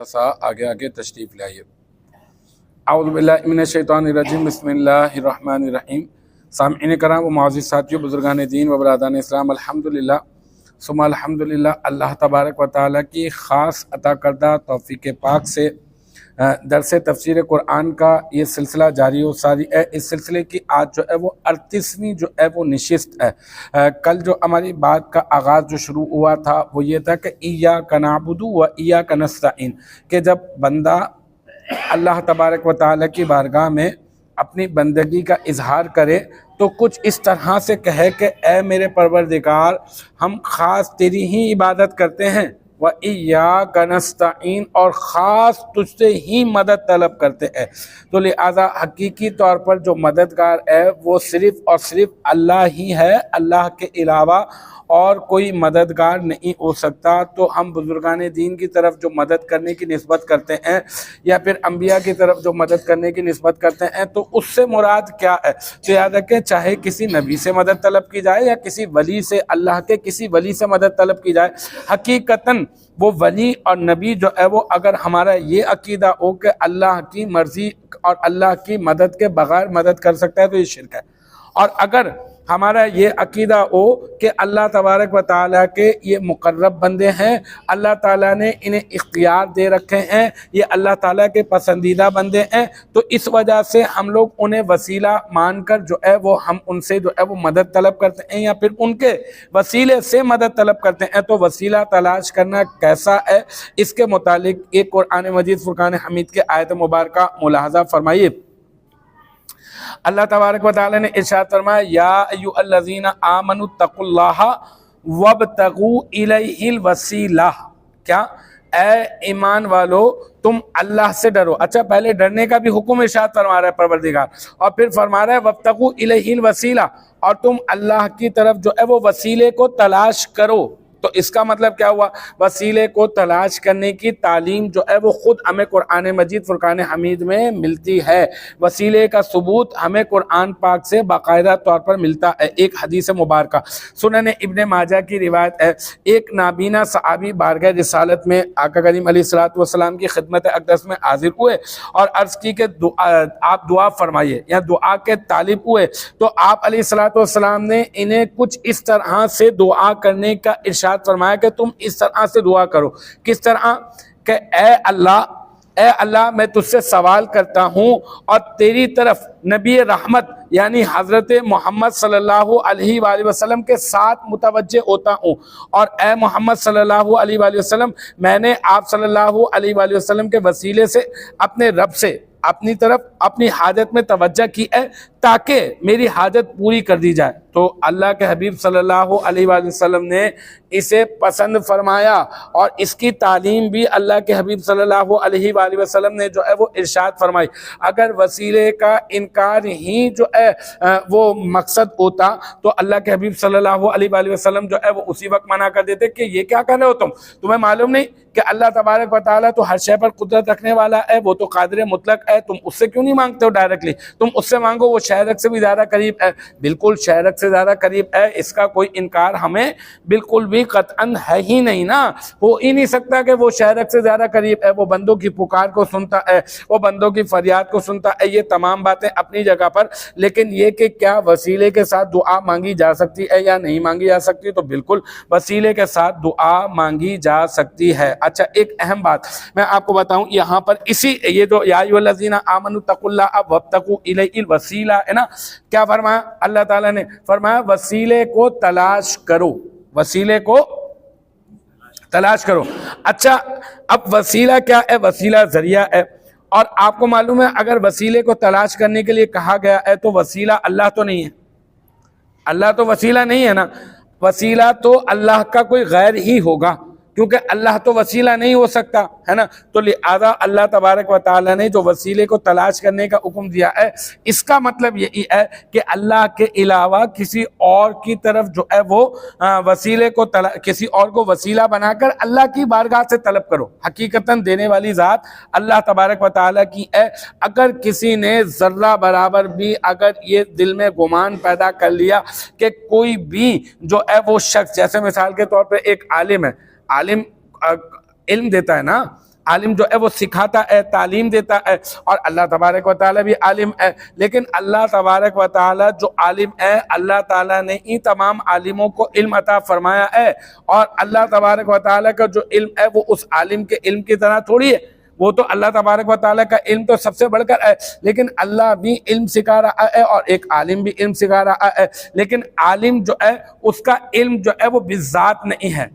سا آگے آگے تشریف لائیے۔ اعوذ باللہ من الشیطان الرجیم، بسم اللہ الرحمن الرحیم۔ سامعین کرام و معزز ساتھیو، بزرگان دین و برادران اسلام، الحمدللہ ثم الحمدللہ، اللہ تبارک و تعالیٰ کی خاص عطا کردہ توفیق پاک سے درس تفسیر قرآن کا یہ سلسلہ جاری و ساری ہے۔ اس سلسلے کی آج جو ہے وہ 38ویں جو ہے وہ نشست ہے۔ کل جو ہماری بات کا آغاز جو شروع ہوا تھا وہ یہ تھا کہ ایاک نعبد و ایاک نستعین، کہ جب بندہ اللہ تبارک و تعالیٰ کی بارگاہ میں اپنی بندگی کا اظہار کرے تو کچھ اس طرح سے کہے کہ اے میرے پروردگار، ہم خاص تیری ہی عبادت کرتے ہیں، وَإِيَّاكَ نَسْتَعِينُ، اور خاص تجھ سے ہی مدد طلب کرتے ہیں۔ تو لہذا حقیقی طور پر جو مددگار ہے وہ صرف اور صرف اللہ ہی ہے، اللہ کے علاوہ اور کوئی مددگار نہیں ہو سکتا۔ تو ہم بزرگان دین کی طرف جو مدد کرنے کی نسبت کرتے ہیں یا پھر انبیاء کی طرف جو مدد کرنے کی نسبت کرتے ہیں تو اس سے مراد کیا ہے؟ تو یاد رکھیں، چاہے کسی نبی سے مدد طلب کی جائے یا کسی ولی سے، اللہ کے کسی ولی سے مدد طلب کی جائے، حقیقتاً وہ ولی اور نبی جو ہے وہ اگر ہمارا یہ عقیدہ ہو کہ اللہ کی مرضی اور اللہ کی مدد کے بغیر مدد کر سکتا ہے تو یہ شرک ہے، اور اگر ہمارا یہ عقیدہ ہو کہ اللہ تبارک و تعالیٰ کے یہ مقرب بندے ہیں، اللہ تعالیٰ نے انہیں اختیار دے رکھے ہیں، یہ اللہ تعالیٰ کے پسندیدہ بندے ہیں، تو اس وجہ سے ہم لوگ انہیں وسیلہ مان کر جو ہے وہ ہم ان سے جو ہے وہ مدد طلب کرتے ہیں یا پھر ان کے وسیلے سے مدد طلب کرتے ہیں۔ تو وسیلہ تلاش کرنا کیسا ہے، اس کے متعلق ایک قرآن مجید فرقان حمید کے آیت مبارکہ ملاحظہ فرمائیے۔ اللہ تبارک و تعالی نے ارشاد فرمایا، یا ایھا الذین آمنوا اتقوا اللہ وابتغوا الیہ الوسیلہ، کیا اے ایمان والو تم اللہ سے ڈرو۔ اچھا، پہلے ڈرنے کا بھی حکم ارشاد فرما رہا ہے پروردگار، اور پھر فرما رہا ہے وابتغوا الیہ الوسیلہ، اور تم اللہ کی طرف جو ہے وہ وسیلے کو تلاش کرو۔ تو اس کا مطلب کیا ہوا؟ وسیلے کو تلاش کرنے کی تعلیم جو ہے وہ خود ہمیں قرآن مجید فرقان حمید میں ملتی ہے۔ وسیلے کا ثبوت ہمیں قرآن پاک سے باقاعدہ طور پر ملتا ہے۔ ایک حدیث مبارکہ سنن ابن ماجہ کی روایت ہے، ایک نابینا صحابی بارگاہ رسالت میں آقا کریم علیہ الصلوۃ والسلام کی خدمت اقدس میں حاضر ہوئے اور عرض کی کہ آپ دعا فرمائیے یا دعا کے طالب ہوئے، تو آپ علیہ الصلوۃ والسلام نے انہیں کچھ اس طرح سے دعا کرنے کا ارشاد فرمایا کہ تم اس طرح سے دعا کرو۔ کس طرح؟ کہ اے اللہ میں تجھ سے سوال کرتا ہوں اور تیری طرف نبی رحمت یعنی حضرت محمد صلی اللہ علیہ وآلہ وسلم کے ساتھ متوجہ ہوتا ہوں، اور اے محمد صلی اللہ علیہ وآلہ وسلم، میں نے آپ صلی اللہ علیہ وآلہ وسلم کے وسیلے سے اپنے رب سے اپنی طرف اپنی حاجت میں توجہ کی ہے تاکہ میری حاجت پوری کر دی جائے۔ تو اللہ کے حبیب صلی اللہ علیہ وآلہ وسلم نے اسے پسند فرمایا، اور اس کی تعلیم بھی اللہ کے حبیب صلی اللہ علیہ وآلہ وسلم نے جو ہے وہ ارشاد فرمائی۔ اگر وسیلے کا انکار ہی جو ہے وہ مقصد ہوتا تو اللہ کے حبیب صلی اللہ علیہ وآلہ وسلم جو ہے وہ اسی وقت منع کر دیتے کہ یہ کیا کر رہے ہو تمہیں معلوم نہیں کہ اللہ تبارک و تعالیٰ تو ہر شے پر قدرت رکھنے والا ہے، وہ تو قادر مطلق ہے، تم اس سے کیوں نہیں مانگتے ہو ڈائریکٹلی؟ تم اس سے مانگو، وہ شہرک سے بھی زیادہ قریب ہے۔ بالکل شہرک سے زیادہ قریب ہے، اس کا کوئی انکار ہمیں بالکل بھی قطعاً ہے ہی نہیں نا، ہو ہی نہیں سکتا کہ وہ شہرک سے زیادہ قریب ہے، وہ بندوں کی پکار کو سنتا ہے، وہ بندوں کی فریاد کو سنتا ہے۔ یہ تمام باتیں اپنی جگہ پر، لیکن یہ کہ کیا وسیلے کے ساتھ دعا مانگی جا سکتی ہے یا نہیں مانگی جا سکتی؟ تو بالکل وسیلے کے ساتھ دعا مانگی جا سکتی ہے۔ اچھا، ایک اہم بات میں آپ کو بتاؤں، یہاں پر اسی یہ جو یا ایھا الذین آمنوا اتقوا اللہ وابتغوا الیہ الوسیلہ ہے نا، کیا فرمایا اللہ تعالیٰ نے؟ فرمایا وسیلے کو تلاش کرو، وسیلے کو تلاش کرو۔ اچھا، اب وسیلہ کیا ہے؟ وسیلہ ذریعہ ہے، اور آپ کو معلوم ہے اگر وسیلے کو تلاش کرنے کے لیے کہا گیا ہے تو وسیلہ اللہ تو نہیں ہے، اللہ تو وسیلہ نہیں ہے نا، وسیلہ تو اللہ کا کوئی غیر ہی ہوگا، کیونکہ اللہ تو وسیلہ نہیں ہو سکتا ہے نا۔ تو لہذا اللہ تبارک و تعالیٰ نے جو وسیلے کو تلاش کرنے کا حکم دیا ہے، اس کا مطلب یہی ہے کہ اللہ کے علاوہ کسی اور کی طرف جو ہے وہ وسیلے کو کسی اور کو وسیلہ بنا کر اللہ کی بارگاہ سے طلب کرو۔ حقیقتاً دینے والی ذات اللہ تبارک و تعالیٰ کی ہے۔ اگر کسی نے ذرہ برابر بھی اگر یہ دل میں گمان پیدا کر لیا کہ کوئی بھی جو ہے وہ شخص، جیسے مثال کے طور پہ ایک عالم ہے، عالم علم دیتا ہے نا، عالم جو ہے وہ سکھاتا ہے، تعلیم دیتا ہے، اور اللہ تبارک و تعالیٰ بھی عالم ہے۔ لیکن اللہ تبارک و تعالیٰ جو عالم ہے، اللہ تعالیٰ نے ان تمام عالموں کو علم عطا فرمایا ہے، اور اللہ تبارک و تعالیٰ کا جو علم ہے وہ اس عالم کے علم کی طرح تھوڑی ہے، وہ تو اللہ تبارک و تعالیٰ کا علم تو سب سے بڑھ کر ہے، لیکن اللہ بھی علم سکھا رہا ہے اور ایک عالم بھی علم سکھا رہا ہے۔ لیکن عالم جو ہے اس کا علم جو ہے وہ بذات نہیں ہے،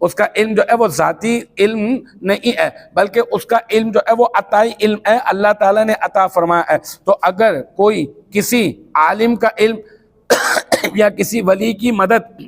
اس کا علم جو ہے وہ ذاتی علم نہیں ہے، بلکہ اس کا علم جو ہے وہ عطائی علم ہے، اللہ تعالیٰ نے عطا فرمایا ہے۔ تو اگر کوئی کسی عالم کا علم یا کسی ولی کی مدد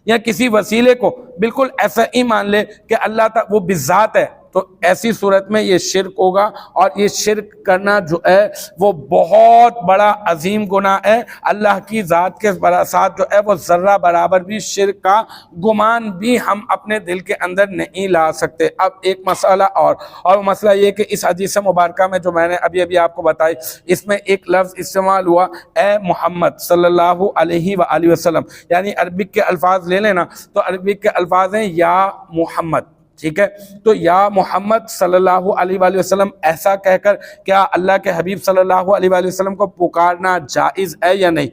یا کسی وسیلے کو بالکل ایسا ہی مان لے کہ اللہ تعالیٰ وہ بذات ہے، تو ایسی صورت میں یہ شرک ہوگا، اور یہ شرک کرنا جو ہے وہ بہت بڑا عظیم گناہ ہے۔ اللہ کی ذات کے ساتھ جو ہے وہ ذرہ برابر بھی شرک کا گمان بھی ہم اپنے دل کے اندر نہیں لا سکتے۔ اب ایک مسئلہ اور مسئلہ یہ کہ اس حدیث مبارکہ میں جو میں نے ابھی آپ کو بتائی، اس میں ایک لفظ استعمال ہوا، اے محمد صلی اللہ علیہ وآلہ وسلم، یعنی عربک کے الفاظ لے لینا تو عربک کے الفاظ ہیں یا محمد، ٹھیک ہے؟ تو یا محمد صلی اللہ علیہ وآلہ وسلم ایسا کہہ کر کیا اللہ کے حبیب صلی اللہ علیہ وآلہ وسلم کو پکارنا جائز ہے یا نہیں؟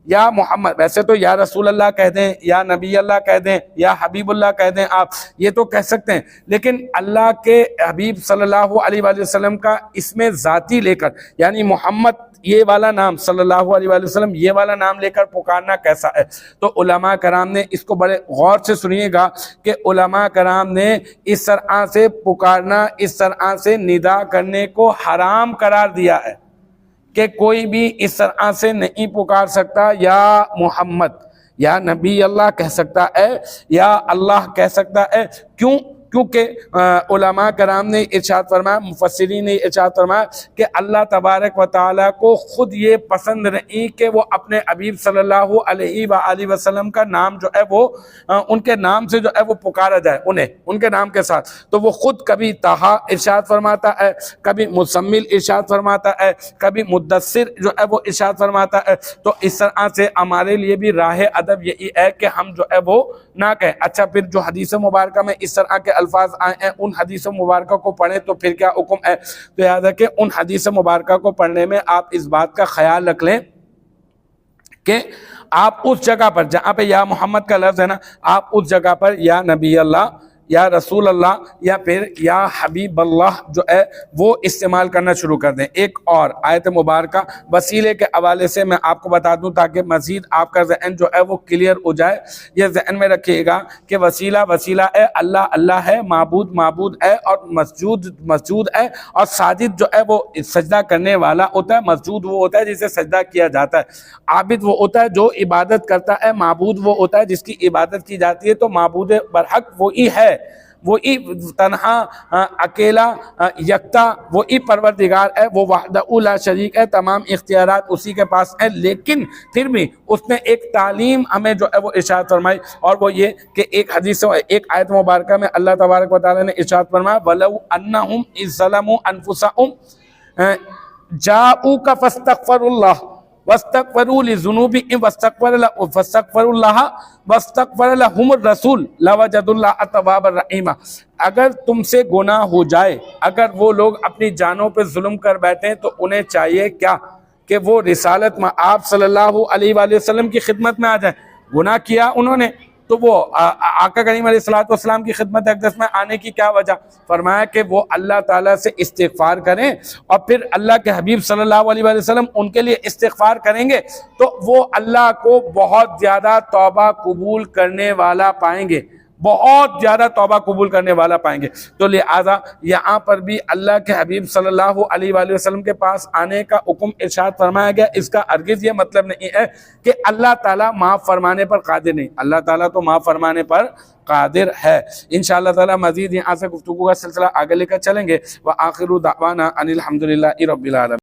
یا محمد، ویسے تو یا رسول اللہ کہہ دیں، یا نبی اللہ کہہ دیں، یا حبیب اللہ کہہ دیں، آپ یہ تو کہہ سکتے ہیں، لیکن اللہ کے حبیب صلی اللہ علیہ وآلہ وسلم کا اسم ذاتی لے کر، یعنی محمد یہ والا نام، صلی اللہ علیہ وآلہ وسلم یہ والا نام لے کر پکارنا کیسا ہے؟ تو علماء کرام نے اس کو بڑے غور سے سنیے گا کہ علماء کرام نے اس طرح سے پکارنا، اس طرح سے ندا کرنے کو حرام قرار دیا ہے، کہ کوئی بھی اس طرح سے نہیں پکار سکتا یا محمد، یا نبی اللہ کہہ سکتا ہے، یا اللہ کہہ سکتا ہے۔ کیونکہ علماء کرام نے ارشاد فرمایا، مفسرین نے ارشاد فرمایا کہ اللہ تبارک و تعالیٰ کو خود یہ پسند نہیں کہ وہ اپنے حبیب صلی اللہ علیہ وآلہ وسلم کا نام جو ہے وہ ان کے نام سے جو ہے وہ پکارا جائے، ان کے نام کے ساتھ۔ تو وہ خود کبھی طٰہٰ ارشاد فرماتا ہے، کبھی مزمل ارشاد فرماتا ہے، کبھی مدثر جو ہے وہ ارشاد فرماتا ہے۔ تو اس طرح سے ہمارے لیے بھی راہ ادب یہی ہے کہ ہم جو ہے وہ نہ کہیں۔ اچھا، پھر جو حدیث مبارکہ میں اس طرح کے الفاظ آئے ہیں، ان حدیث مبارکہ کو پڑھیں تو پھر کیا حکم ہے؟ تو یاد رکھیں، ان حدیث مبارکہ کو پڑھنے میں آپ اس بات کا خیال رکھ لیں کہ آپ اس جگہ پر جہاں پہ یا محمد کا لفظ ہے نا، آپ اس جگہ پر یا نبی اللہ، یا رسول اللہ، یا پھر یا حبیب اللہ جو ہے وہ استعمال کرنا شروع کر دیں۔ ایک اور آیت مبارکہ وسیلے کے حوالے سے میں آپ کو بتا دوں تاکہ مزید آپ کا ذہن جو ہے وہ کلیئر ہو جائے۔ یہ ذہن میں رکھیے گا کہ وسیلہ ہے، اللہ ہے، معبود ہے، اور مسجود ہے، اور ساجد جو ہے وہ سجدہ کرنے والا ہوتا ہے، مسجود وہ ہوتا ہے جسے سجدہ کیا جاتا ہے، عابد وہ ہوتا ہے جو عبادت کرتا ہے، معبود وہ ہوتا ہے جس کی عبادت کی جاتی ہے۔ تو معبود برحق وہی ہے، وہی تنہا، اکیلا، یکتا، وہی پروردگار ہے، وہ وحدہ لا شریک ہے، تمام اختیارات اسی کے پاس ہیں۔ لیکن پھر بھی اس نے ایک تعلیم ہمیں جو ہے وہ ارشاد فرمائی، اور وہ یہ کہ ایک حدیث، ایک آیت مبارکہ میں اللہ تبارک و تعالیٰ نے ارشاد فرمایا وَلَوْ أَنَّهُمْ إِذْ ظَلَمُوا أَنفُسَهُمْ جَاءُوكَ فَاسْتَغْفَرُوا اللَّهَ وَاسْتَغْفَرُوا لِذُنُوبِهِمْ وَاسْتَغْفَرُوا اللَّهَ وَاسْتَغْفَرَ لَهُمُ الرَّسُولُ لَوَجَدُوا اللَّهَ تَوَّابًا رَحِيمًا۔ اگر تم سے گناہ ہو جائے، اگر وہ لوگ اپنی جانوں پہ ظلم کر بیٹھیں، تو انہیں چاہیے کیا کہ وہ رسالت میں آپ صلی اللہ علیہ وآلہ وسلم کی خدمت میں آ جائیں۔ گناہ کیا انہوں نے تو وہ آقا کریم علیہ السلام کی خدمت اقدس میں آنے کی کیا وجہ؟ فرمایا کہ وہ اللہ تعالیٰ سے استغفار کریں، اور پھر اللہ کے حبیب صلی اللہ علیہ وآلہ وسلم ان کے لیے استغفار کریں گے تو وہ اللہ کو بہت زیادہ توبہ قبول کرنے والا پائیں گے، بہت زیادہ توبہ قبول کرنے والا پائیں گے۔ تو لہٰذا یہاں پر بھی اللہ کے حبیب صلی اللہ علیہ وآلہ وسلم کے پاس آنے کا حکم ارشاد فرمایا گیا۔ اس کا ہرگز یہ مطلب نہیں ہے کہ اللہ تعالیٰ معاف فرمانے پر قادر نہیں، اللہ تعالیٰ تو معاف فرمانے پر قادر ہے۔ انشاءاللہ تعالیٰ مزید یہاں سے گفتگو کا سلسلہ آگے لے کر چلیں گے۔ وآخر دعوانا ان الحمدللہ رب العالمین۔